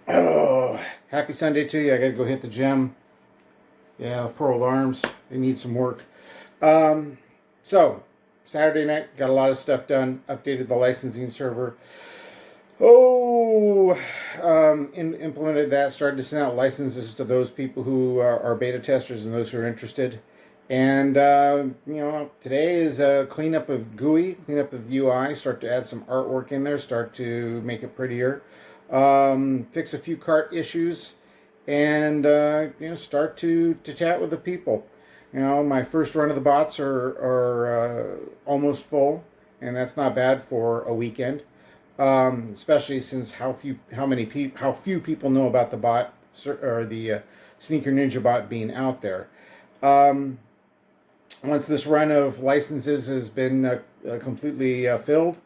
Oh, happy Sunday to you. I got to go hit the gym. Yeah, poor old arms. They need some work. Um, so, Saturday night, got a lot of stuff done. Updated the licensing server. Oh, implemented that. Started to send out licenses to those people who are beta testers and those who are interested. And, today is a cleanup of GUI, cleanup of the UI, start to add some artwork in there, start to make it prettier, fix a few cart issues, and, start to chat with the people. My first run of the bots are almost full, and that's not bad for a weekend, especially since how few people know about the bot or the Sneaker Ninja bot being out there. Um, Once this run of licenses has been completely filled,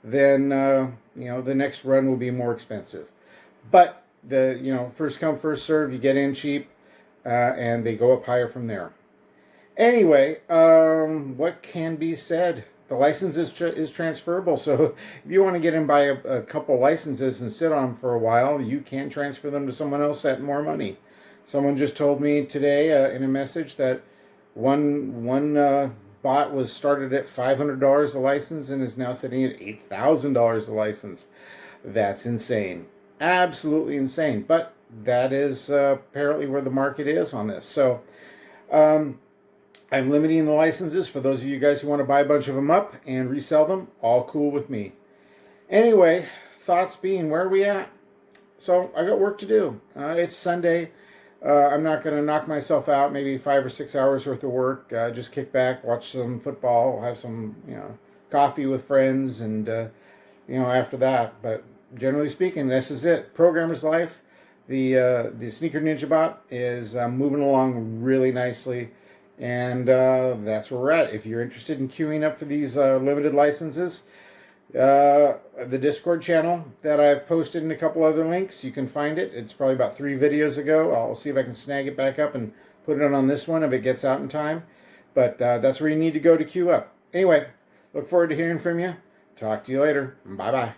then the next run will be more expensive. But the first come first serve, you get in cheap, and they go up higher from there. Anyway, what can be said? The license is transferable, so if you want to get in by a couple licenses and sit on them for a while, you can transfer them to someone else at more money. Someone just told me today in a message that one bot was started at $500 a license and is now sitting at $8,000 a license. That's insane, absolutely insane. But that is apparently where the market is on this. So. I'm limiting the licenses for those of you guys who want to buy a bunch of them up and resell them. All cool with me. Anyway, thoughts being, where are we at? So I got work to do. It's Sunday. I'm not going to knock myself out. Maybe 5 or 6 hours worth of work. Just kick back, watch some football, have some coffee with friends, and after that. But generally speaking, this is it. Programmer's life. The Sneaker Ninja bot is moving along really nicely. And that's where we're at. If you're interested in queuing up for these limited licenses, the Discord channel that I've posted in a couple other links, you can find it. It's probably about 3 videos ago. I'll see if I can snag it back up and put it on this one if it gets out in time. But that's where you need to go to queue up. Anyway, look forward to hearing from you. Talk to you later. Bye-bye.